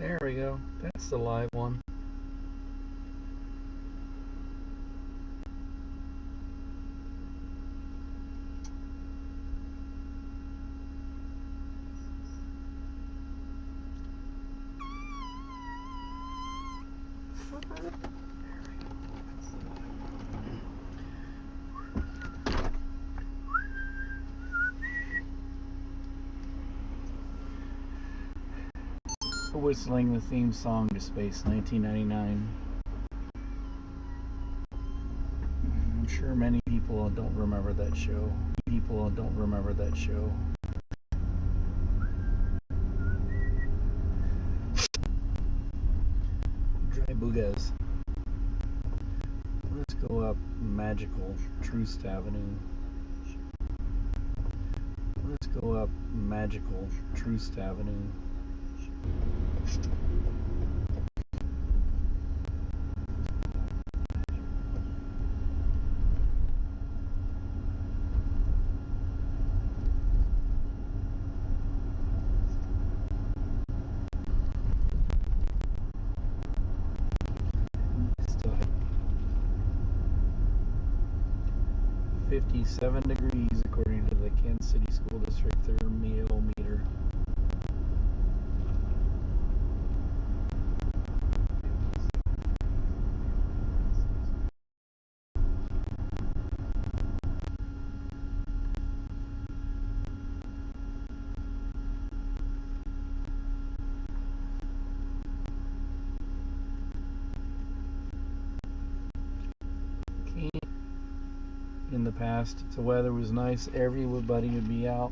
There we go. That's the live one. Whistling the theme song to Space 1999. I'm sure many people don't remember that show. Dry Bugas. Let's go up Magical Troost Avenue. Let's go up Magical Troost Avenue. 57 degrees according to the Kansas City School District thermometer. In the past, if the weather was nice, everybody would be out.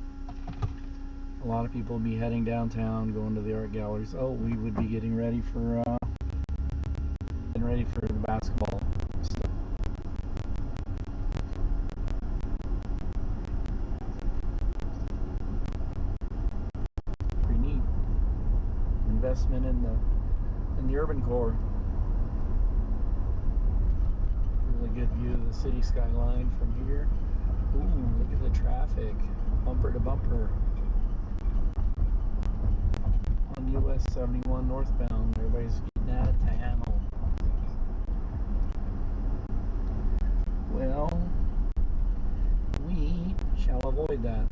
A lot of people would be heading downtown, going to the art galleries. Oh, we would be getting ready for the basketball stuff. Pretty neat investment in the urban core. Really good view of the city skyline from here. Ooh, look at the traffic, bumper to bumper on US 71 northbound. Everybody's getting out of town. Well, we shall avoid that.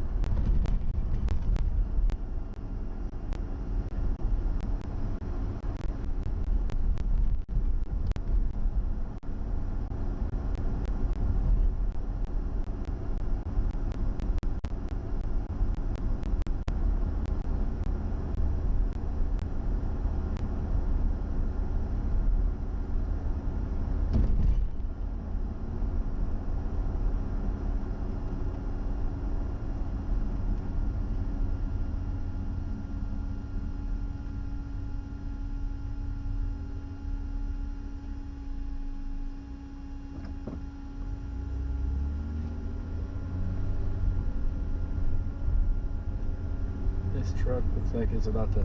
This truck looks like it's about to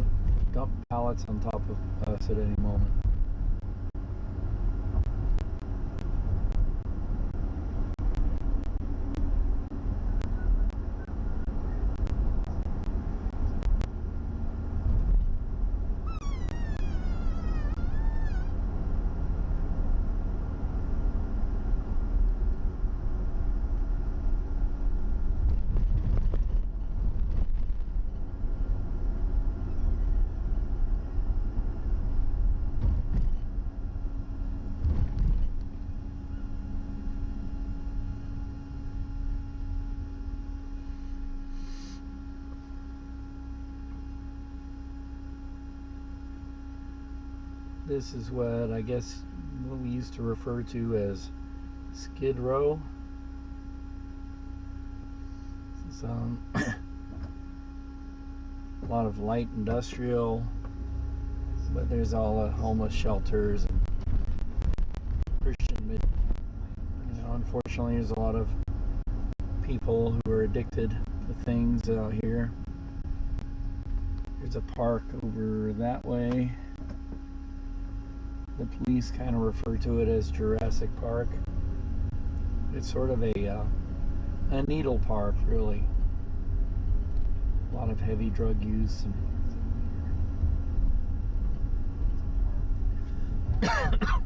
dump pallets on top of us at any moment. This is what I guess what we used to refer to as Skid Row. This is a lot of light industrial, but there's all homeless shelters and Christian. Unfortunately, there's a lot of people who are addicted to things out here. There's a park over that way. The police kind of refer to it as Jurassic Park. It's sort of a needle park, really. A lot of heavy drug use. I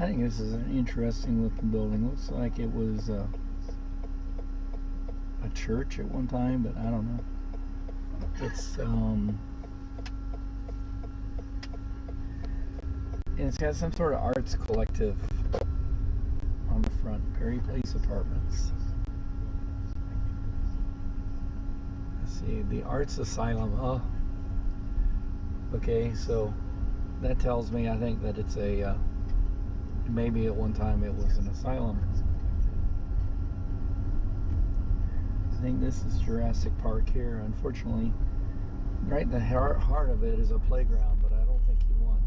think this is an interesting looking building. Looks like it was a church at one time, but I don't know. It's got some sort of arts collective on the front. Perry Place Apartments. Let's see, the Arts Asylum. Oh, okay, so that tells me, I think, that it's a maybe at one time it was an asylum. I think this is Jurassic Park here. Unfortunately, right in the heart of it is a playground, but I don't think you want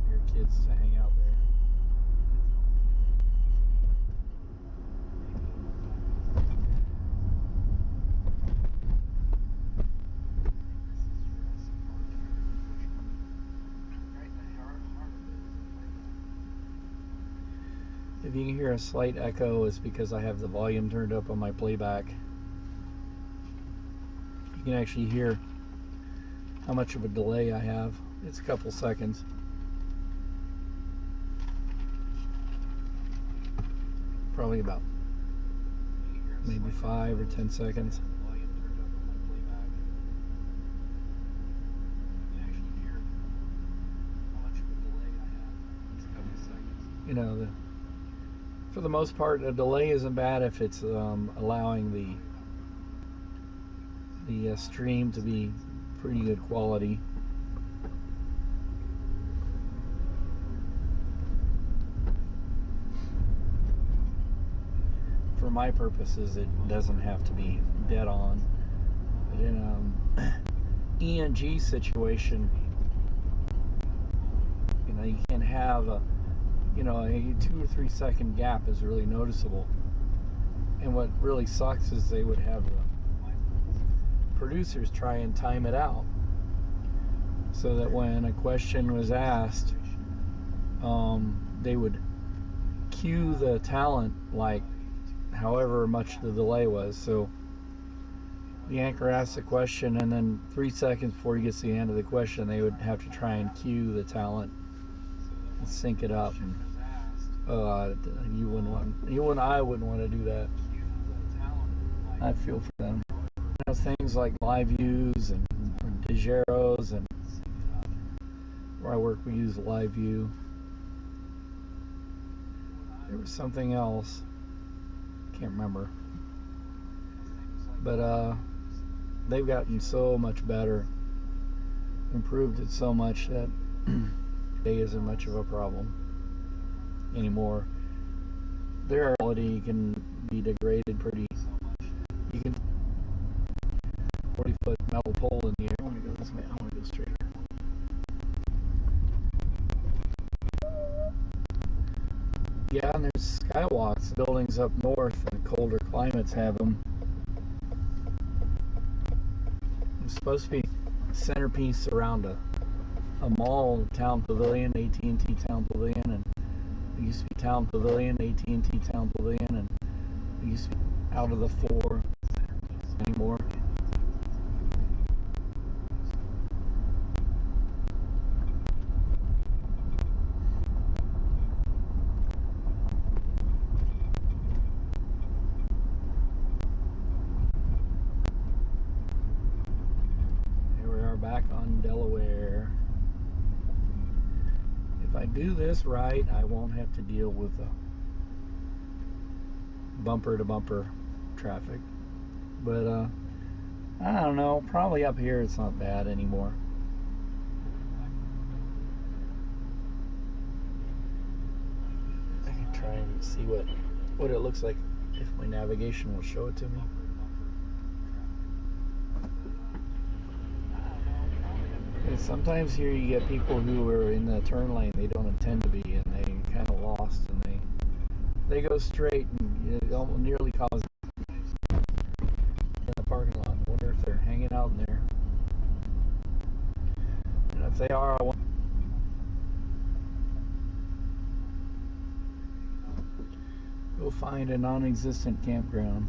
your kids to hang out there. If you can hear a slight echo, it's because I have the volume turned up on my playback. You can actually hear how much of a delay I have. It's a couple seconds. Probably about maybe 5 or 10 seconds. You know, for the most part, a delay isn't bad if it's allowing the stream to be pretty good quality. For my purposes, it doesn't have to be dead on. But in ENG situation, you know, you can have a 2 or 3 second gap is really noticeable. And what really sucks is they would have the producers try and time it out so that when a question was asked, they would cue the talent like however much the delay was. So the anchor asks a question, and then 3 seconds before he gets to the end of the question, they would have to try and cue the talent and sync it up. And I wouldn't want to do that. I feel for them. Things like Live Views and Degeros, and where I work we use Live View. There was something else, can't remember, but they've gotten so much better, improved it so much that today isn't much of a problem anymore. Their quality can be degraded pretty. You can 40-foot metal pole in the air. I want to go this way. I want to go straight. Yeah, and there's skywalks, buildings up north, and colder climates have them. It's supposed to be a centerpiece around a mall, Town Pavilion, AT&T Town Pavilion, and it used to be Town Pavilion, AT&T Town Pavilion, and it used to be out of the 4 anymore. Back on Delaware. If I do this right, I won't have to deal with the bumper to bumper traffic, but I don't know, probably up here it's not bad anymore. I can try and see what it looks like if my navigation will show it to me. Sometimes here you get people who are in the turn lane they don't intend to be, and they kind of lost, and they go straight, and it almost nearly causes in the parking lot. I wonder if they're hanging out in there, and if they are, go find a non-existent campground.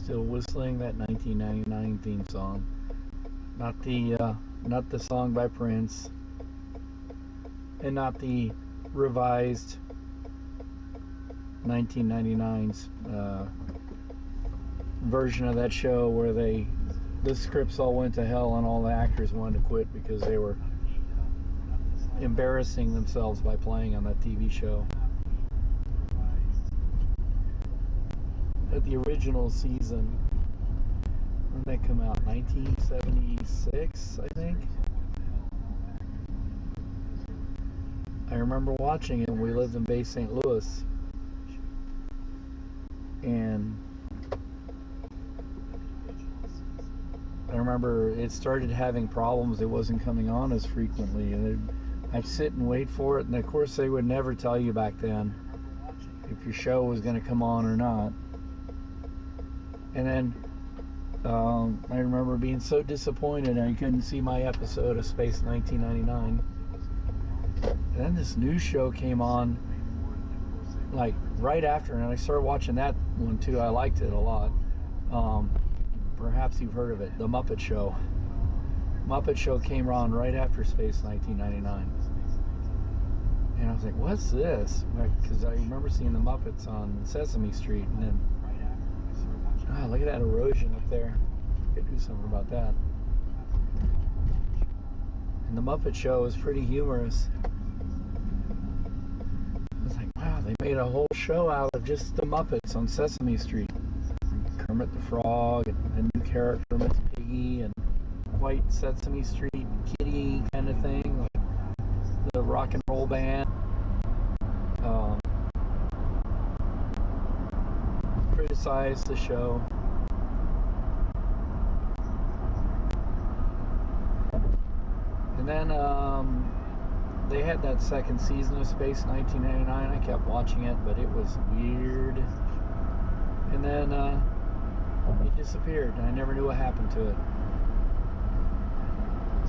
Still whistling that 1999 theme song. Not the song by Prince, and not the revised 1999's version of that show where the scripts all went to hell and all the actors wanted to quit because they were embarrassing themselves by playing on that TV show. But the original season, when did that come out? 1976, I think. I remember watching it when we lived in Bay St. Louis, and I remember it started having problems. It wasn't coming on as frequently, and I'd sit and wait for it, and of course they would never tell you back then if your show was going to come on or not. And then I remember being so disappointed I couldn't see my episode of Space 1999. And then this new show came on like right after, and I started watching that one too. I liked it a lot. Perhaps you've heard of it, The Muppet Show. Muppet Show came on right after Space 1999. And I was like, what's this? Because I remember seeing the Muppets on Sesame Street, and then, look at that erosion up there. Could do something about that. And the Muppet Show is pretty humorous. I was like, wow, they made a whole show out of just the Muppets on Sesame Street. Kermit the Frog, and a new character, Miss Piggy, and White Sesame Street Kitty kind of thing, like the rock and roll band. Criticized the show. And then they had that second season of Space 1999. I kept watching it, but it was weird. And then it disappeared, and I never knew what happened to it.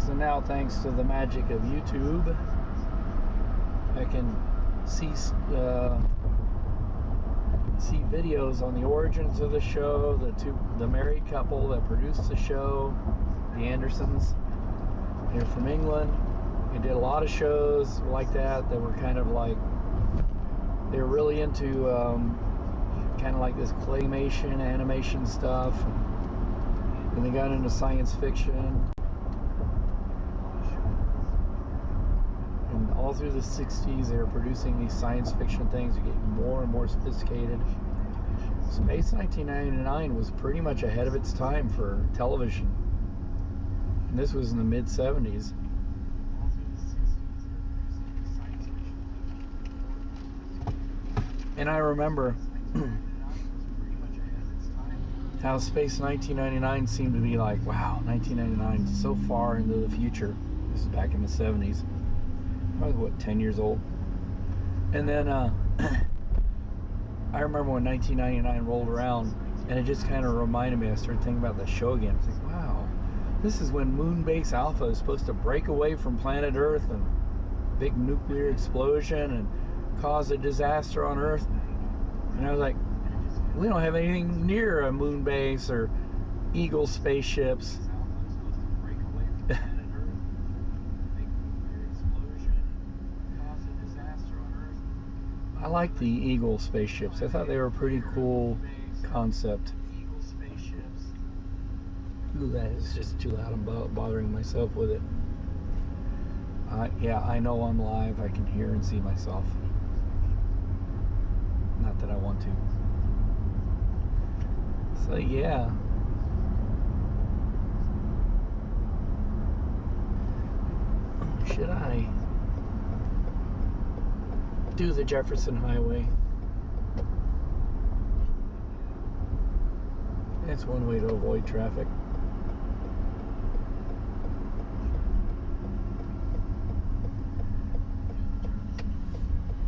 So now, thanks to the magic of YouTube, I can see videos on the origins of the show, the married couple that produced the show, the Andersons. They're from England. They did a lot of shows like that were kind of like, they were really into kind of like this claymation animation stuff, and they got into science fiction. And all through the 60s they were producing these science fiction things that get more and more sophisticated. Space 1999 was pretty much ahead of its time for television, and this was in the mid-70s. And I remember how Space 1999 seemed to be like, wow, 1999 is so far into the future. This is back in the 70s. I was, 10 years old. And then I remember when 1999 rolled around, and it just kind of reminded me, I started thinking about the show again. It's like, wow, this is when Moonbase Alpha is supposed to break away from planet Earth, and big nuclear explosion and cause a disaster on Earth. And I was like, we don't have anything near a moon base or Eagle spaceships. I like the Eagle spaceships. I thought they were a pretty cool concept. Ooh, that is just too loud. I'm bothering myself with it. Yeah, I know I'm live. I can hear and see myself. Not that I want to. So yeah. Should I do the Jefferson Highway? That's one way to avoid traffic.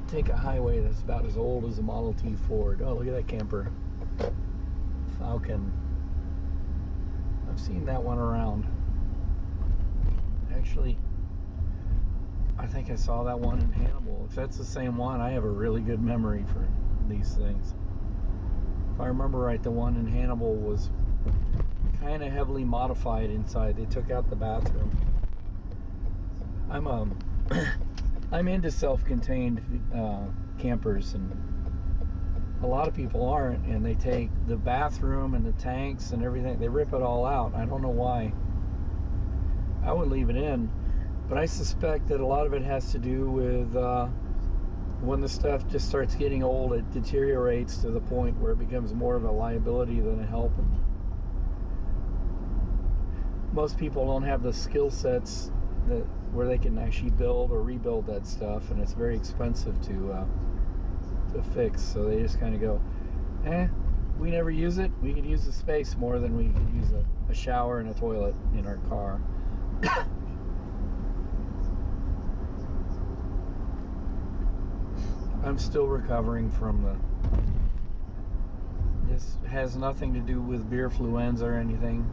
Take a highway that's about as old as a Model T Ford. Oh, look at that camper. Falcon. I've seen that one around. Actually, I think I saw that one in Hannibal. If that's the same one, I have a really good memory for these things. If I remember right, the one in Hannibal was kind of heavily modified inside. They took out the bathroom. I'm into self-contained campers, and a lot of people aren't, and they take the bathroom and the tanks and everything, they rip it all out. I don't know why. I would leave it in, but I suspect that a lot of it has to do with when the stuff just starts getting old, it deteriorates to the point where it becomes more of a liability than a help. And most people don't have the skill sets that where they can actually build or rebuild that stuff, and it's very expensive to fix. So they just kind of go, we never use it. We could use the space more than we could use a shower and a toilet in our car. I'm still recovering from this has nothing to do with beer fluenza or anything.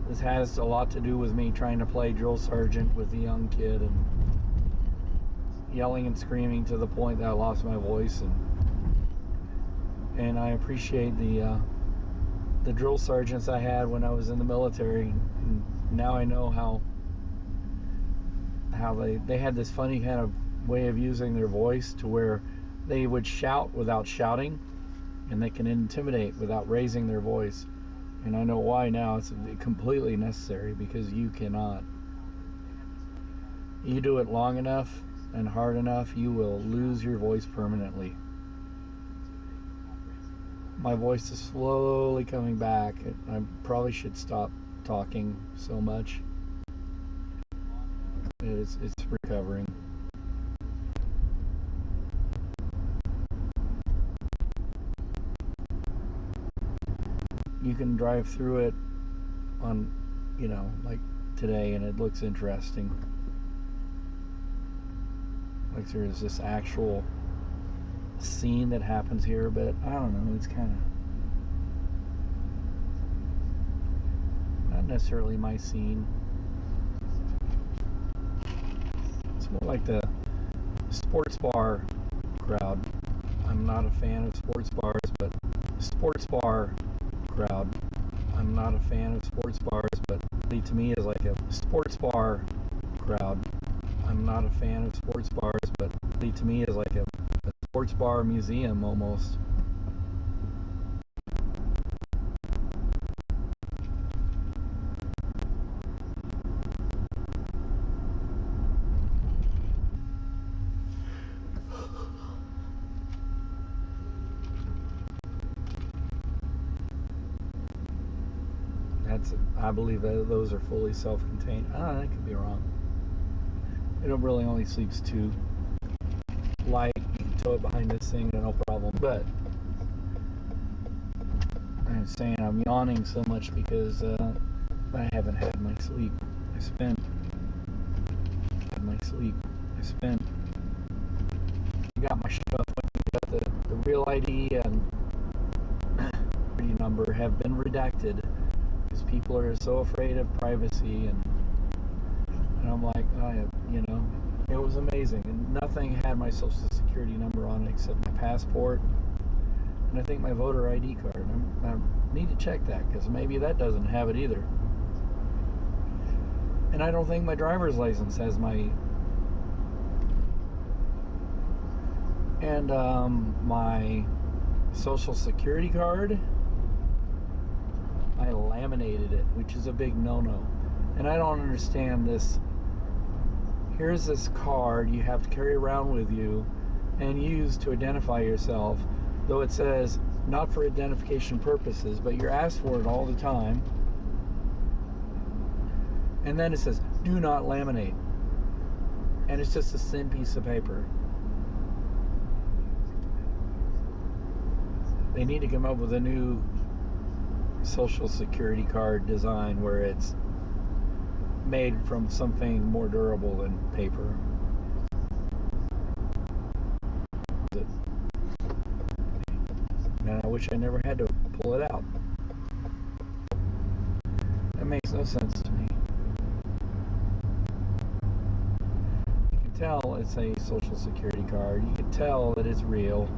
This has a lot to do with me trying to play drill sergeant with a young kid and yelling and screaming to the point that I lost my voice. And I appreciate the drill sergeants I had when I was in the military. And now I know how they had this funny kind of way of using their voice to where they would shout without shouting, and they can intimidate without raising their voice. And I know why now. It's completely necessary, because you cannot. You do it long enough and hard enough, you will lose your voice permanently. My voice is slowly coming back. I probably should stop talking so much. It's recovering. You can drive through it on, like today, and it looks interesting. Like there's this actual scene that happens here, but I don't know, it's kind of not necessarily my scene. It's more like the sports bar crowd. I'm not a fan of sports bars, but sports bar crowd. I'm not a fan of sports bars, but to me is like a sports bar crowd. I'm not a fan of sports bars, but to me is like a sports bar museum almost. I believe that those are fully self-contained. I could be wrong. It really only sleeps two. Light, you can tow it behind this thing, no problem. But I'm saying I'm yawning so much because I haven't had my sleep. I got my stuff. Got the real ID and number have been redacted. People are so afraid of privacy, and I'm like, it was amazing, and nothing had my social security number on it except my passport, and I think my voter ID card. I need to check that, because maybe that doesn't have it either. And I don't think my driver's license has my my social security card. I laminated it, which is a big no-no. And I don't understand this. Here's this card you have to carry around with you and use to identify yourself, though it says not for identification purposes, but you're asked for it all the time. And then it says, do not laminate. And it's just a thin piece of paper. They need to come up with a new social security card design where it's made from something more durable than paper. And I wish I never had to pull it out. That makes no sense to me. You can tell it's a social security card. You can tell that it's real.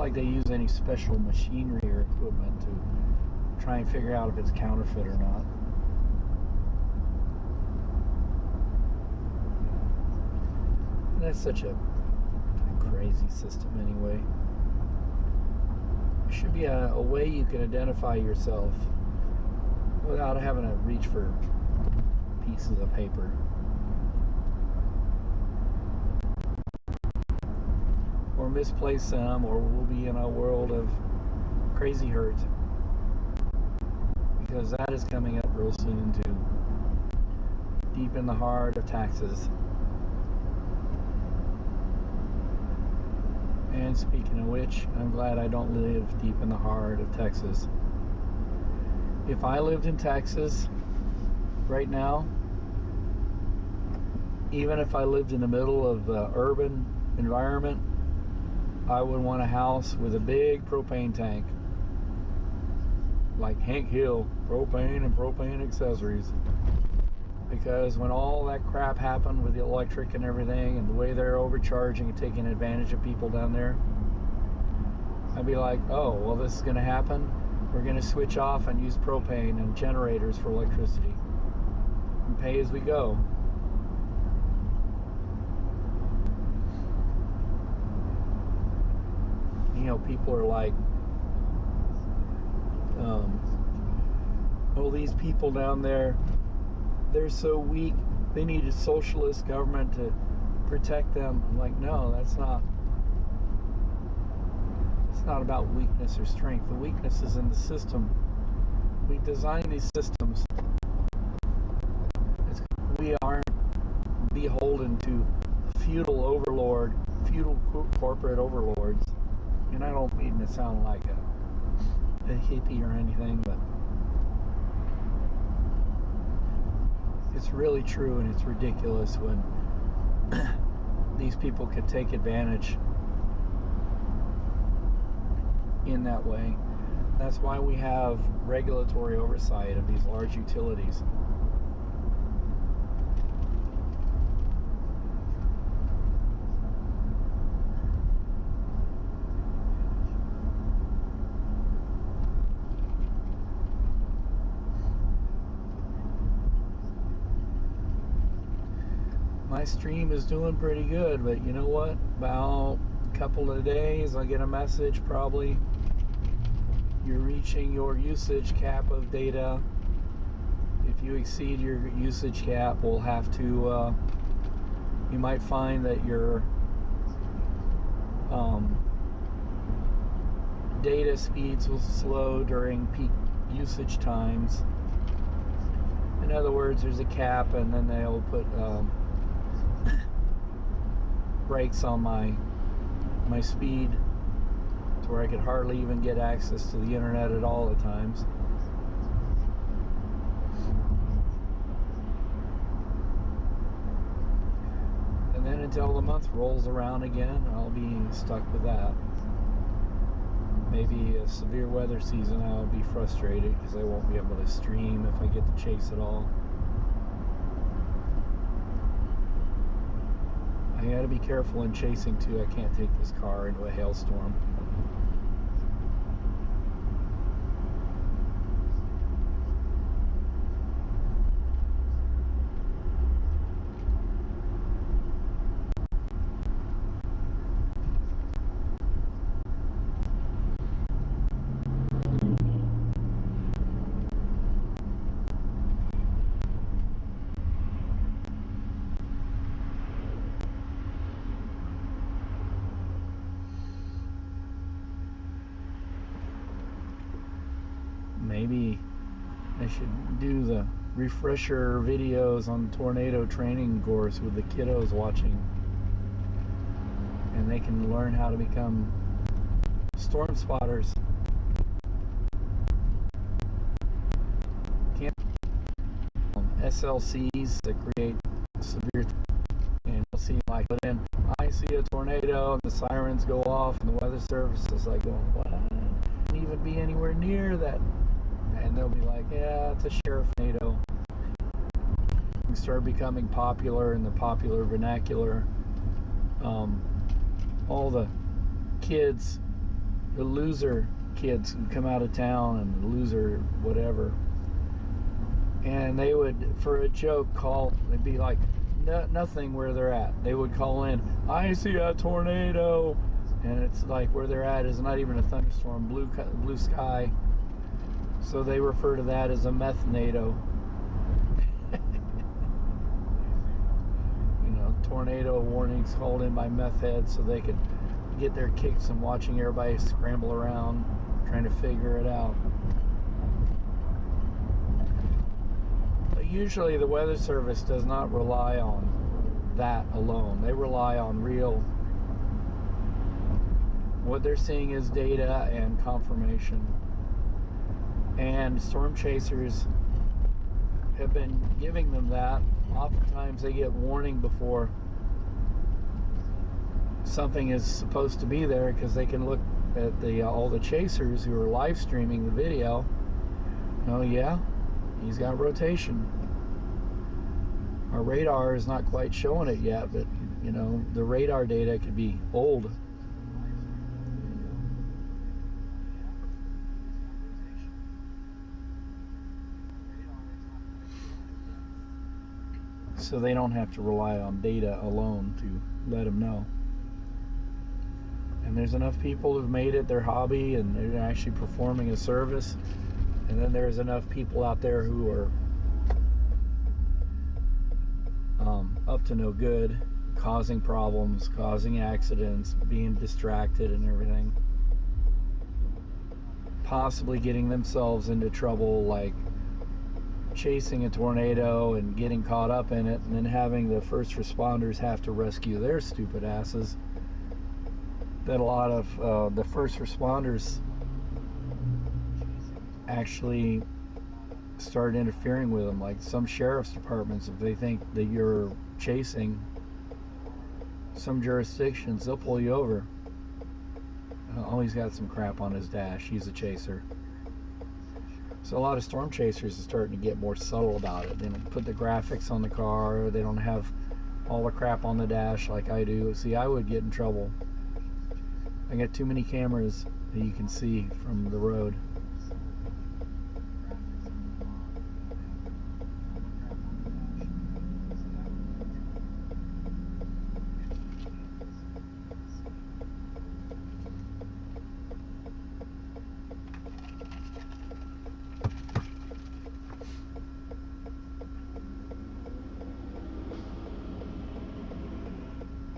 like they use any special machinery or equipment to try and figure out if it's counterfeit or not. And that's such a crazy system anyway. There should be a way you can identify yourself without having to reach for pieces of paper. Or misplace them, or we'll be in a world of crazy hurt. Because that is coming up real soon too. Deep in the heart of taxes. And speaking of which, I'm glad I don't live deep in the heart of Texas. If I lived in Texas right now, even if I lived in the middle of the urban environment, I would want a house with a big propane tank. Like Hank Hill, propane and propane accessories. Because when all that crap happened with the electric and everything, and the way they're overcharging and taking advantage of people down there, I'd be like, oh, well, this is going to happen. We're going to switch off and use propane and generators for electricity. And pay as we go. You know, people are like, oh, these people down there, they're so weak, they need a socialist government to protect them. I'm like, no, it's not about weakness or strength. The weakness is in the system. We design these systems. We aren't beholden to feudal overlord, feudal corporate overlords. And I don't mean to sound like a hippie or anything, but it's really true, and it's ridiculous when these people could take advantage in that way. That's why we have regulatory oversight of these large utilities. My stream is doing pretty good, but you know what? About a couple of days, I'll get a message probably. You're reaching your usage cap of data. If you exceed your usage cap, we'll have to, you might find that your data speeds will slow during peak usage times. In other words, there's a cap, and then they'll put brakes on my speed to where I could hardly even get access to the internet at all at times. And then until the month rolls around again, I'll be stuck with that. Maybe a severe weather season, I'll be frustrated because I won't be able to stream if I get to chase it all. I gotta be careful in chasing too. I can't take this car into a hailstorm. Maybe I should do the refresher videos on tornado training course with the kiddos watching, and they can learn how to become storm spotters. Can't SLCs that create severe, and you'll see like, but then I see a tornado and the sirens go off and the weather service is like going, what? Can't even be anywhere near that. And they'll be like, yeah, it's a sheriff tornado. And start becoming popular in the popular vernacular. All the kids the loser kids who come out of town and the loser whatever. And they would, for a joke, call, they'd be like, nothing where they're at. They would call in, I see a tornado. And it's like where they're at is not even a thunderstorm, blue sky. So they refer to that as a methnado. You know, tornado warnings called in by meth heads so they could get their kicks and watching everybody scramble around trying to figure it out. But usually the Weather Service does not rely on that alone. They rely on real, what they're seeing is data and confirmation. And storm chasers have been giving them that. Oftentimes they get warning before something is supposed to be there, because they can look at all the chasers who are live streaming the video. Oh yeah, he's got rotation. Our radar is not quite showing it yet, but you know, the radar data could be old. So they don't have to rely on data alone to let them know. And there's enough people who've made it their hobby and they're actually performing a service. And then there's enough people out there who are up to no good, causing problems, causing accidents, being distracted and everything. Possibly getting themselves into trouble, like chasing a tornado and getting caught up in it, and then having the first responders have to rescue their stupid asses. That a lot of the first responders actually start interfering with them. Like some sheriff's departments, if they think that you're chasing, some jurisdictions, they'll pull you over. Oh, he's got some crap on his dash, he's a chaser. So a lot of storm chasers are starting to get more subtle about it. They don't put the graphics on the car, they don't have all the crap on the dash like I do. See, I would get in trouble. I got too many cameras that you can see from the road.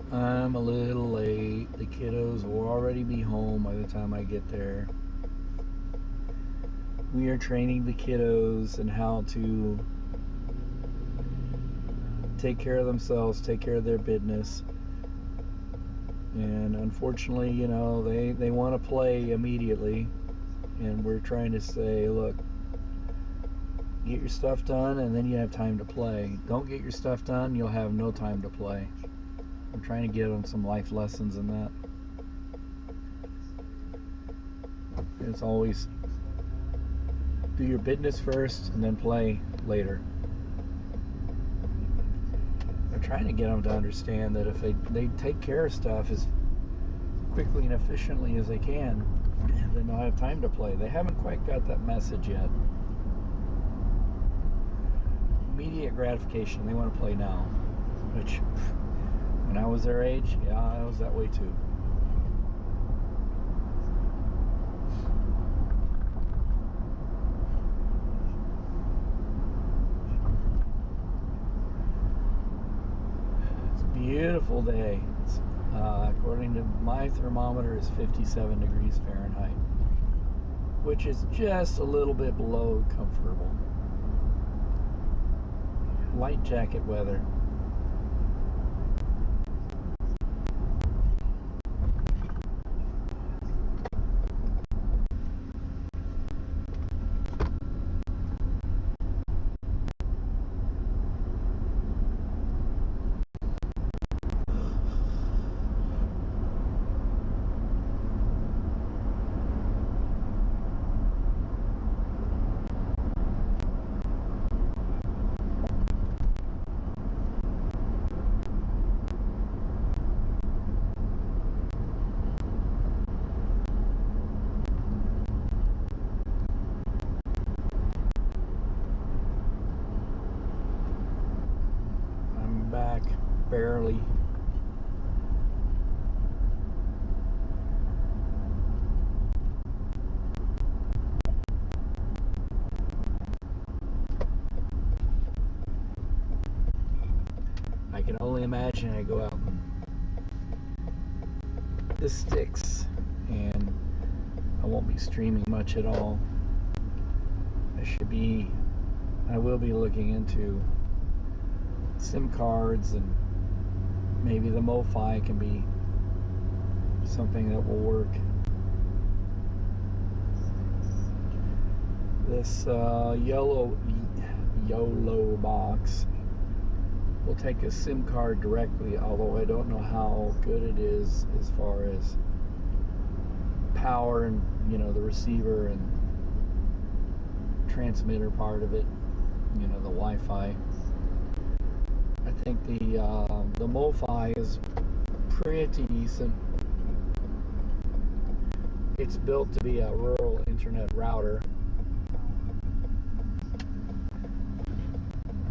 I'm a little late. The kiddos will already be home by the time I get there. We are training the kiddos in how to take care of themselves, take care of their business. And unfortunately, you know, they want to play immediately. And we're trying to say, look, get your stuff done and then you have time to play. Don't get your stuff done, you'll have no time to play. I'm trying to give them some life lessons in that. It's always do your business first and then play later. I'm trying to get them to understand that if they take care of stuff as quickly and efficiently as they can, then they'll have time to play. They haven't quite got that message yet. Immediate gratification, they want to play now. Which, when I was their age, yeah, I was that way too. It's a beautiful day. It's, according to my thermometer, is 57 degrees Fahrenheit, which is just a little bit below comfortable. Light jacket weather. barely. I can only imagine I go out and the sticks, and I won't be streaming much at all. I will be looking into SIM cards, and maybe the MoFi can be something that will work. This YOLO box will take a SIM card directly, although I don't know how good it is as far as power and, you know, the receiver and transmitter part of it, you know, the Wi-Fi. I think the MoFi is pretty decent. It's built to be a rural internet router,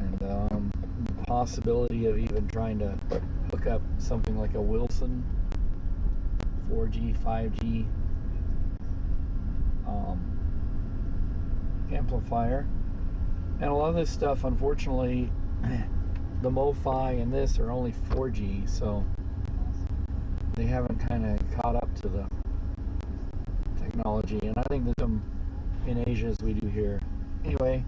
and the possibility of even trying to hook up something like a Wilson 4G, 5G amplifier. And a lot of this stuff, unfortunately, the MoFi and this are only 4G, so they haven't kind of caught up to the technology. And I think there's some in Asia as we do here. Anyway,